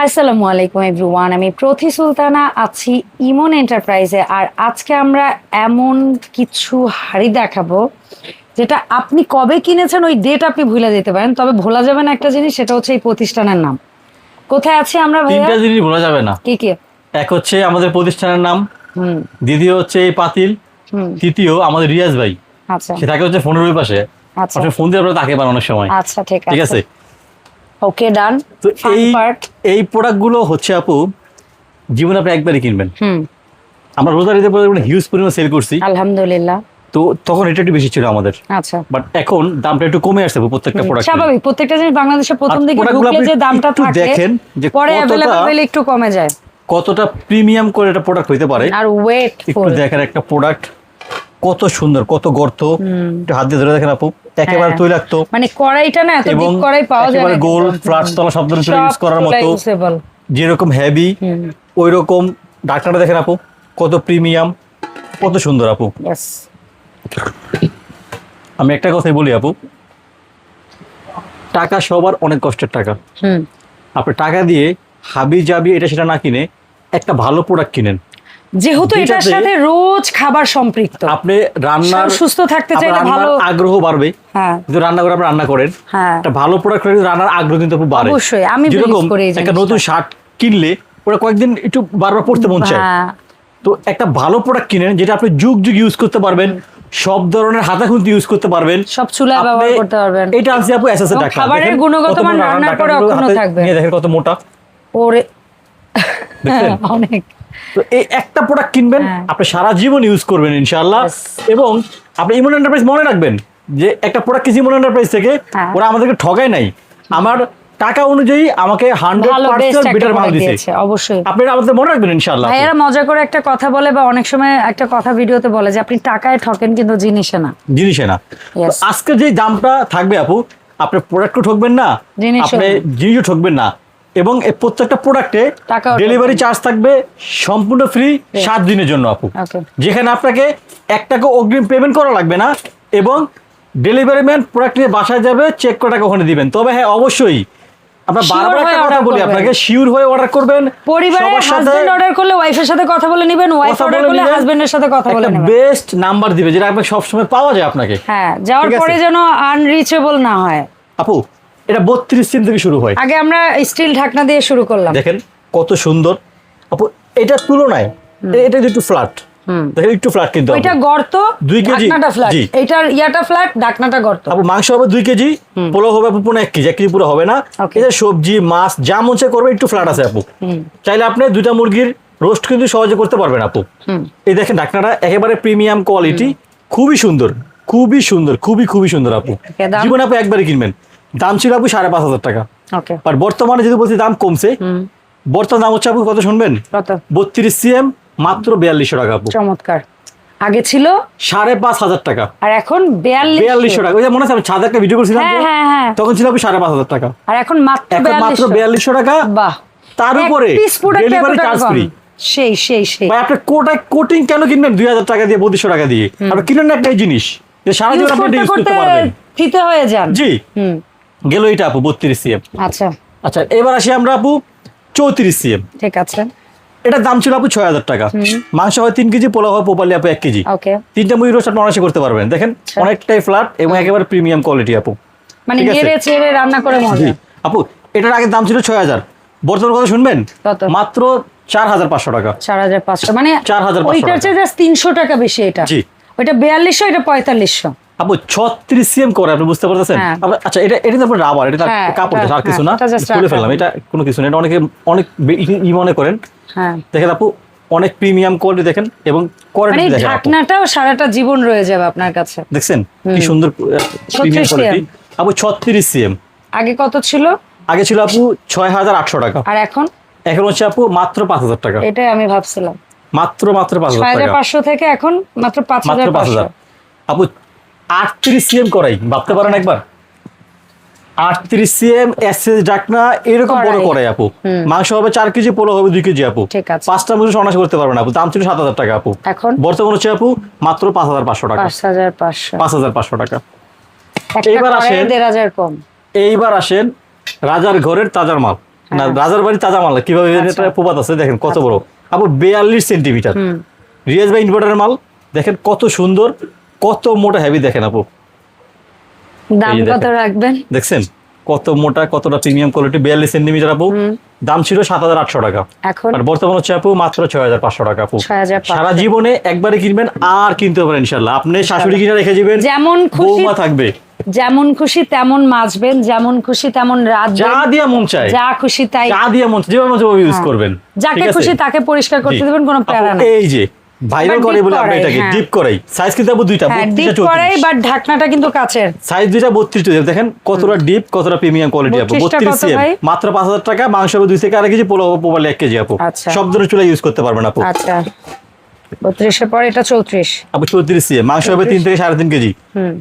আসসালামু আলাইকুম এভরিওয়ান, আমি প্রতি সুলতানা আছি ইমন এন্টারপ্রাইজে। আর আজকে আমরা এমন কিছু হাড়ি দেখাবো যেটা আপনি কবে কিনেছেন ওই ডেট আপনি ভুলে যেতে পারেন, তবে ভোলা যাবে না একটা জিনিস, সেটা হচ্ছে এই প্রতিষ্ঠানের নাম। কোথায় আছি আমরা ভাইয়া? তিনটা জিনিস ভোলা যাবে না। কি কি? এক হচ্ছে আমাদের প্রতিষ্ঠানের নাম, হুম দ্বিতীয় হচ্ছে এই পাতিল, হুম তৃতীয় আমাদের রিয়াজ ভাই। আচ্ছা সে থাকে হচ্ছে ফোনের ওই পাশে। আচ্ছা আপনি ফোন দিয়ে আপনারা তাকে পান অনেক সময়। আচ্ছা ঠিক ঠিক আছে। ওকে ডান। তো এই প্রোডাক্ট গুলো হচ্ছে আপু জীবনে আপনি একবারই কিনবেন। হুম আমরা রোজার ঈদের পরে হিউজ পরিমাণ সেল করছি, আলহামদুলিল্লাহ। তো তখন এটা একটু বেশি ছিল আমাদের, আচ্ছা বাট এখন দামটা একটু কমে আসছে প্রত্যেকটা প্রোডাক্ট। স্বাভাবিক, প্রত্যেকটা জিনিস বাংলাদেশে প্রথম দিকে ঢুকলে যে দামটা থাকে দেখেন যে পরে অ্যাভেলেবল একটু কমে যায়, কতটা প্রিমিয়াম করে এটা প্রোডাক্ট হইতে পারে। আর ওয়েট একটু দেখেন একটা প্রোডাক্ট কত সুন্দর, কত গর্ত, একটু হাত দিয়ে ধরে দেখেন আপু, একেবারে তৈলাক্ত, মানে কড়াইটা না এত এবং বিগ কড়াই পাওয়া যায় একেবারে না, গোল ফ্ল্যাট তলা সব ধরনের ইউজ করার মতো, যেরকম হেভি ওই রকম। ঢাকনাটা দেখেন আপু কত প্রিমিয়াম, কত সুন্দর আপু। আমি একটা কথাই বলি আপু, টাকা সবার অনেক কষ্টের টাকা। আপনি টাকা দিয়ে হাবি জাবি এটা সেটা না কিনে একটা ভালো প্রোডাক্ট কিনেন, যেহেতু এটার সাথে রোজ খাবার সম্পৃক্ত। আপনি রান্নার সুস্থ থাকতে চাইলে ভালো আগ্রহ বাড়বে। হ্যাঁ, কিন্তু রান্না করে আপনি রান্না করেন, হ্যাঁ, একটা ভালো প্রোডাক্ট করে রান্নার আগ্রহ কিন্তু আপু বাড়ে। অবশ্যই আমি বিলিভ করি এই একটা নতুন শার্ট কিনলে ওটা কয়েকদিন একটু বারবার পড়তে মন চায়। তো একটা ভালো প্রোডাক্ট কিনেন যেটা আপনি যুগ যুগ ইউজ করতে পারবেন, সব ধরনের হাতা খুন্তি ইউজ করতে পারবেন, সব চুলায় ব্যবহার করতে পারবেন। এটা আছে আপু এসএসএ টাকা। খাবারের গুণগত মান রান্নার পরে অক্ষুণ্ণ থাকবে। নিয়ে দেখেন কত মোটা, ওরে দেখেন অনেক। তো এই একটা প্রোডাক্ট কিনবেন, আপনি সারা জীবন ইউজ করবেন ইনশাআল্লাহ। এবং আপনি ইমন এন্টারপ্রাইজ মনে রাখবেন যে একটা প্রোডাক্ট কিনছি ইমন এন্টারপ্রাইজ থেকে, ওরা আমাদেরকে ঠগায় নাই, আমার টাকা অনুযায়ী আমাকে 100% বেটার মাল দিয়েছে। অবশ্যই আপনারা আমাদের মনে রাখবেন ইনশাআল্লাহ। ভাইয়ারা মজা করে একটা কথা বলে, বা অনেক সময় একটা কথা ভিডিওতে বলে যে আপনি টাকায় ঠকেন কিন্তু জিনিসে না। জিনিসে না। আজকে যে দামটা থাকবে আপু, আপনি প্রোডাক্টও ঠকবেন না, আপনি জিনিসও ঠকবেন না। এবং এই প্রত্যেকটা প্রোডাক্টে ডেলিভারি চার্জ থাকবে সম্পূর্ণ ফ্রি 7 দিনের জন্য আপু, যেখানে আপনাকে 1 টাকা অগ্রিম পেমেন্ট করা লাগবে না। এবং ডেলিভারি ম্যান প্রোডাক্ট নিয়ে বাসায় যাবে, চেক করে টাকা ওখানে দিবেন। তবে হ্যাঁ, অবশ্যই আপনার বারবার একটা কথা বলি, আপনাকে শিওর হয়ে অর্ডার করবেন। পরিবারের হাজবেন্ড অর্ডার করলে ওয়াইফের সাথে কথা বলে নেবেন, ওয়াইফ অর্ডার করলে হাজবেন্ডের সাথে কথা বলে নেবেন। বেস্ট নাম্বার দিবে যেটা আপনাকে সব সময় পাওয়া যায় আপনাকে। হ্যাঁ, যাওয়ার পরে যেন আনরিচেবল না হয়। আপু এটা 32 সিম থেকে শুরু হয়। আগে আমরা স্টিল ঢাকনা দিয়ে শুরু করলাম, দেখেন কত সুন্দর আপু। এটার তুলনায় এটা একটু ফ্ল্যাট, দেখেন একটু ফ্ল্যাট, কিন্তু এটা গর্ত 2 কেজি, ঢাকনাটা ফ্ল্যাট, এটার ইয়াটা ফ্ল্যাট, ঢাকনাটা গর্ত। আপু মাংস হবে 2 কেজি, পোলাও হবে আপু 1 কেজি, 1 কেজি পুরো হবে না। এটা সবজি মাছ যা মন চায় করবে, একটু ফ্ল্যাট আছে আপু। চাইলে আপনি 2টা মুরগির রোস্ট কিন্তু সহজে করতে পারবেন আপু। এই দেখেন ঢাকনাটা একেবারে প্রিমিয়াম কোয়ালিটি, খুবই সুন্দর, খুবই সুন্দর, খুবই খুবই সুন্দর আপু। জীবনে আপু একবারই কিনবেন। দাম ছিল আপু 5,500 টাকা, আর বর্তমানে যদি বলছি দাম কমছে, বর্তমান দাম হচ্ছে আপু কত শুনবেন? 32 সিএম মাত্র 4200 টাকা আপু। চমৎকার। আগে ছিল 5,500 টাকা, আর এখন 4200 টাকা। ওই যে মনে আছে আমি ছাদে একটা ভিডিও করেছিলাম, তখন ছিল আপু 5,500 টাকা, আর এখন মাত্র 4200 টাকা। বাহ, তার উপরে ডেলিভারি চার্জ ফ্রি। সেই সেই সেই ভাই আপনি কোটিং কেন কিনবেন 2000 টাকা দিয়ে, 3200 টাকা দিয়ে? আপনি কিনেন না একটাই জিনিস যে সারা জীবন আপনি ইউজ করতে পারবেন, ফিতে হয়ে যান। জি গেল এটা আপু 32 সিএম। আচ্ছা আচ্ছা, এবার আসি আমরা আপু 34 সিএম। ঠিক আছে, এটার দাম ছিল আপু 6000 টাকা। মাংস হয় 3 কেজি, পোলাও হয় প্রপারলি আপু 1 কেজি। তিনটা মুরগি রোস্ট আপনি অনায়াসে করতে পারবেন। দেখেন অনেকটাই ফ্ল্যাট এবং একেবারে প্রিমিয়াম কোয়ালিটি আপু, মানে নেড়ে চেড়ে রান্না করে মজা। আপু এটার আগে দাম ছিল 6000, বর্তমান কথা শুনবেন মাত্র 4500 টাকা। 4500 মানে 4500, ওইটার চেয়ে জাস্ট 300 টাকা বেশি। এটা জি, ওইটা 4200, এটা 4500 আপু। 36 সিএম করে, আপনি বুঝতে পারতেছেন? আচ্ছা, এটা তো রাবার, এটা কাপড়, আর কিছু না, খুলে ফেললাম, এটা কোনো কিছু না। এটা অনেক মনে করেন। দেখেন আপু অনেক প্রিমিয়াম কোয়ালিটি, দেখেন এবং কোয়ালিটি দেখেন, ঢাকনাটাও সারাটা জীবন রয়ে যাবে আপনার কাছে। দেখছেন কি সুন্দর প্রিমিয়াম কোয়ালিটি আপু। 36 সিএম। আগে কত ছিল? আগে ছিল আপু 6800 টাকা, আর এখন হচ্ছে আপু মাত্র 5000 টাকা। এটাই আমি ভাবছিলাম, মাত্র 5000 টাকা, 6500 থেকে এখন মাত্র 5500 আপু। 38 সিএম করাই, ভাবতে পারেন একবার। 38 সিএম এসএস ঢাকনা, এরকম বড় করাই আপু। মাংস হবে 4 কেজি, পোলাও হবে 2 কেজি আপু। 5টা মুরগি অনায়াসে করতে পারবেন আপু। দাম ছিল 7000 টাকা আপু, এখন বর্তমান হচ্ছে আপু মাত্র 5500 টাকা। 5500 টাকা। এইবার আসেন 1500 কম। এইবার আসেন রাজার ঘরের তাজার মাল। না রাজার বাড়ি তাজা মাল কিভাবে এটা প্রবাদ আছে দেখেন কত বড় আপু 42 সেন্টিমিটার রিয়াজ ভাই ইনভার্টারের মাল দেখেন কত সুন্দর কত মোটা হেভি দেখেন আপু দাম কত রাখবেন দেখছেন কত মোটা কতটা প্রিমিয়াম কোয়ালিটি 42 সেন্টিমিটার আপু দাম ছিল 7800 টাকা এখন আর বর্তমান হচ্ছে আপু মাত্র 6500 টাকা আপু 6500 সারা জীবনে একবারে কিনবেন আর কিনতে পারেন ইনশাআল্লাহ আপনি শাশুড়ি কিনে রেখে দিবেন যেমন খুশি বৌমা থাকবে যেমন খুশি তেমন মাজবেন যেমন খুশি তেমন রাঁধবেন যা দিয়া মন চায় যা খুশি তাই যা দিয়া মন যেভাবে মন চায় ইউজ করবেন যাকে খুশি তাকে পরিষ্কার করতে দিবেন কোনো প্যারা নাই এই যে ভাইরাল করে বলে আমরা এটাকে ডিপ করাই সাইজ কিন্তু আপু দুইটা ডিপ করাই বাট ঢাকনাটা কিন্তু কাচের সাইজ দুইটা 32 দেখেন কতটা ডিপ কতটা প্রিমিয়াম কোয়ালিটি আপু 32 সিএম মাত্র 5000 টাকা মাংস হবে 2 থেকে 1 কেজি পোলাও পোবালে 1 কেজি আপু সব ধরনের চুলা ইউজ করতে পারবেন আপু আচ্ছা 32 এর পরে এটা 34 আপু 34 সিএম মাংস হবে 3 থেকে 3.5 কেজি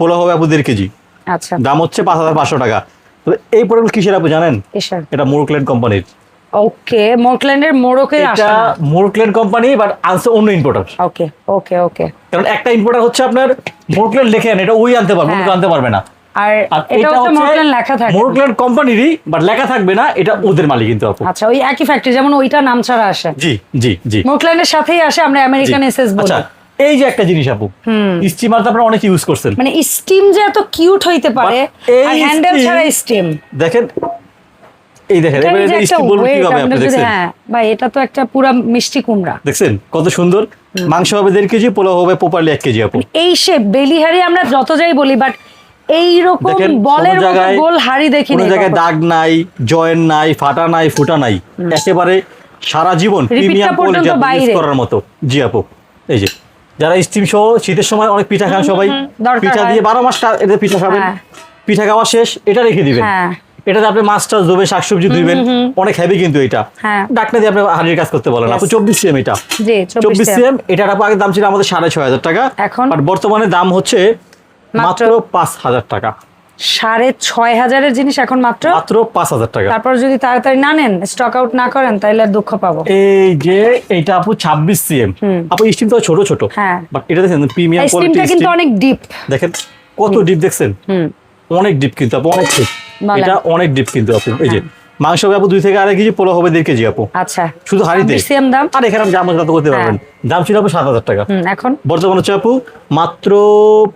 পোলাও হবে আপু 1.5 কেজি আচ্ছা দাম হচ্ছে 5500 টাকা তো এই প্রোডাক্ট কিসের আপু জানেন এটা মোরক্ল্যান্ড কোম্পানির ওকে মোরক্ল্যান্ডের মোরকের আসে এটা মোরক্ল্যান্ড কোম্পানি বাট আনছে অন্য ইম্পোর্টার ওকে ওকে ওকে কারণ একটা ইম্পোর্টার হচ্ছে আপনার মোরক্ল্যান্ড লেখে এটা ওই আনতে পারবে অন্য আনতে পারবে না আর এটা হচ্ছে মোরক্ল্যান্ড লেখা থাকে মোরক্ল্যান্ড কোম্পানিরই বাট লেখা থাকবে না এটা ওদের মালিক কিন্তু আপু আচ্ছা ওই একই ফ্যাক্টরি যেমন ওইটা নাম ছাড়া আসে জি জি জি মোরক্ল্যান্ডের সাথেই আসে আমরা আমেরিকান এসএস বলি আচ্ছা এই যে একটা জিনিস আপু স্টিমার তো আপনারা অনেক ইউজ করছেন মানে স্টিম যে এত কিউট হইতে পারে আর হ্যান্ডেল ছাড়া স্টিম দেখেন এই দেখেন এবারে এই স্টিম বলবো কিভাবে আপনি দেখছেন হ্যাঁ ভাই এটা তো একটা পুরো মিষ্টি কুমড়া দেখছেন কত সুন্দর মাংস হবে 1.5 কেজি পোলাও হবে প্রপারলি 1 কেজি আপু এই শেপ বেলিহারি আমরা যত যাই বলি বাট এইরকম বলের মতো গোল হাড়ি দেখি কোনো জায়গায় দাগ নাই জয়েন্ট নাই ফাটা নাই ফুটা নাই একেবারে সারা জীবন প্রিমিয়াম কোয়ালিটি ইউজ করার মতো জি আপু এই যে যারা স্টিম সহ শীতের সময় অনেক পিঠা খান সবাই পিঠা দিয়ে 12 মাস এটা পিঠা খাবেন পিঠা খাওয়া শেষ এটা রেখে দিবেন এটাতে আপনি মাছটা ধুবে শাকসবজি ধুইবেন অনেক হেভি কিন্তু এটা ডাকনা দিয়ে আপনি হাড়ির কাজ করতে বলেন আপু 24 সিএম এটা জি 24 সিএম এটার আপু আগে দাম ছিল আমাদের 6500 টাকা এখন আর বর্তমানে দাম হচ্ছে মাত্র 5000 টাকা 6500 এর জিনিস এখন মাত্র 5000 টাকা তারপর যদি তাড়াতাড়ি না নেন স্টক আউট না করেন তাহলে দুঃখ পাবো এই যে এটা আপু 26 সিএম আপু স্টিম তো ছোট ছোট বাট এটা দেখেন প্রিমিয়াম কোয়ালিটি স্টিমটা কিন্তু অনেক ডিপ দেখেন কত ডিপ দেখছেন অনেক ডিপ কিন্তু আপু অনেক ডিপ এটা অনেক ডিপ কিন্তু আপু এই যে মাংস হবে আপু 2 থেকে 2.5 কেজি পোলাও হবে 1.5 কেজি আপু আচ্ছা শুধু হাড়িতে সেম দাম আর এখানে যা মজা করতে পারবেন দাম ছিল আপু 7000 টাকা এখন বর্তমানে হচ্ছে আপু মাত্র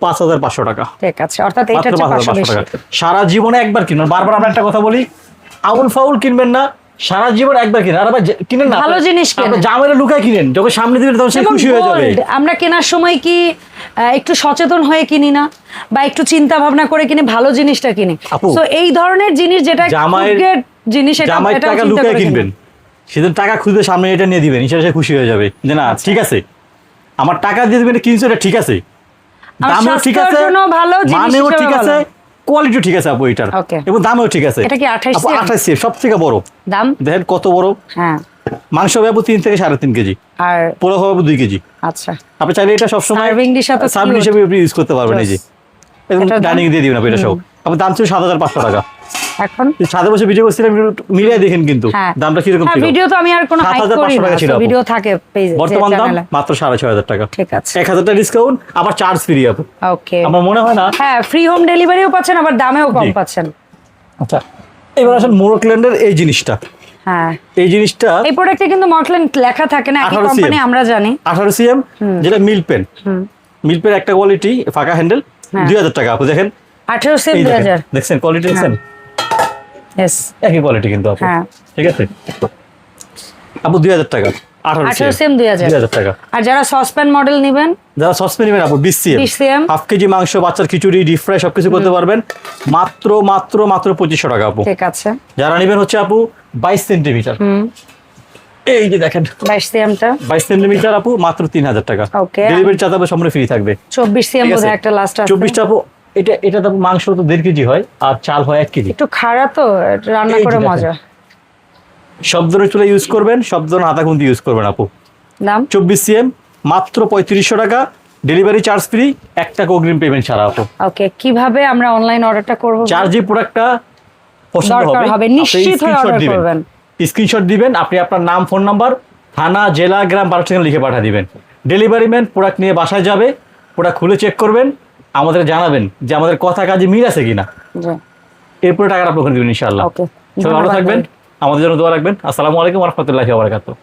5500 টাকা ঠিক আছে অর্থাৎ এটা হচ্ছে 500 টাকা সারা জীবনে একবার কিনুন বারবার আমরা একটা কথা বলি আউল ফাউল কিনবেন না সারা জীবন একবার কিনেন আর আবার কিনেন না ভালো জিনিস কিনেন জামের লুকায় কিনেন যখন সামনে দিবেন তখন সে খুশি হয়ে যাবে আমরা কেনার সময় কি একটু সচেতন হয়ে কিনি না বা একটু চিন্তা ভাবনা করে কিনে ভালো জিনিসটা কিনি সো এই ধরনের জিনিস যেটা জামাইয়ের জিনিস এটা জামাইয়ের টাকা লুকায় কিনবেন সেদিন টাকা খুঁজে সামনে এটা নিয়ে দিবেন ইনশাআল্লাহ সে খুশি হয়ে যাবে যে না ঠিক আছে আমার টাকা দিয়ে দিবেন কিনছো এটা ঠিক আছে দামও ঠিক আছে মানেও ঠিক আছে কোয়ালিটি ঠিক আছে আপু এটার এবং দামও ঠিক আছে এটা কি 28 28 সবথেকে বড় দাম দেখেন কত বড় হ্যাঁ মাংস হবে 3 থেকে 3.5 কেজি আর পোলাও হবে 2 কেজি আচ্ছা আপনি চাইলে এটা সব সময় সার্ভিং ডিশ সাথে সার্ভিং হিসেবে আপনি ইউজ করতে পারবেন এই যে এবং ডাইনিং দিয়ে দিবেন আপনি এটা সব আপনার দাম ছিল 7500 টাকা এখন সাথে বসে ভিডিও করছিলাম মিলিয়ে দেখেন কিন্তু দামটা কি রকম ছিল ভিডিও তো আমি আর কোনো হাইড করি না ভিডিও থাকে পেজে বর্তমান দাম মাত্র 6500 টাকা ঠিক আছে 1000 টাকা ডিসকাউন্ট আবার চার্জ ফ্রি আপু ওকে আমার মনে হয় না হ্যাঁ ফ্রি হোম ডেলিভারিও পাচ্ছেন আবার দামেও কম পাচ্ছেন আচ্ছা এবার আসেন মোরক্ল্যান্ডের এই জিনিসটা হ্যাঁ এই জিনিসটা এই প্রোডাক্টে কিন্তু মোরক্ল্যান্ড লেখা থাকে না একই কোম্পানি আমরা জানি 18 সিএম যেটা মিল পেন একটা কোয়ালিটি ফাঁকা হ্যান্ডেল 2000 টাকা আপু দেখেন 18 সিএম 2000 দেখছেন কোয়ালিটি দেখছেন यस একই কোয়ালিটি কিন্তু আপু ঠিক আছে আপু 2000 টাকা 18 সিএম 2000 টাকা আর যারা সসপ্যান মডেল নেবেন আপু 20 সিএম হাফ কেজি মাংস বাচ্চার খিচুড়ি ডিপ ফ্রাই সবকিছু করতে পারবেন মাত্র 2500 টাকা আপু ঠিক আছে যারা নেবেন হচ্ছে আপু 22 সেন্টিমিটার এই যে দেখেন 22 সিএমটা 22 সেন্টিমিটার আপু মাত্র 3000 টাকা ডেলিভারি চার্জ আপু সম্পূর্ণ ফ্রি থাকবে 24 সিএম বোধহয় একটা লাস্ট আছে 24টা আপু এটা তো মাংস তো 1.5 কেজি হয় আর চাল হয় 1 কেজি একটু খাড়া তো রান্না করে মজা সব ধরনের চুলা ইউজ করবেন সব ধরনের আটা খুন্তি ইউজ করবেন আপু দাম 24 সিএম মাত্র 3500 টাকা ডেলিভারি চার্জ ফ্রি 1 টাকা অগ্রিম পেমেন্ট ছাড়া আপু ওকে কিভাবে আমরা অনলাইন অর্ডারটা করব চার্জি প্রোডাক্টটা পছন্দ হবে নিশ্চিত হয়ে অর্ডার করবেন স্ক্রিনশট দিবেন আপনি আপনার নাম ফোন নাম্বার থানা জেলা গ্রাম বারোটা লিখে পাঠিয়ে দিবেন ডেলিভারি ম্যান প্রোডাক্ট নিয়ে বাসায় যাবে প্রোডাক্ট খুলে চেক করবেন আমাদের জানাবেন যে আমাদের কথা কাজে মিল আছে কিনা এরপরে টাকাটা আপনাকে দিবেন ইনশাআল্লাহ সবাই ভালো থাকবেন আমাদের জন্য দোয়া রাখবেন। আসসালামু আলাইকুম ওয়া রাহমাতুল্লাহি ওয়া বারাকাতুহু।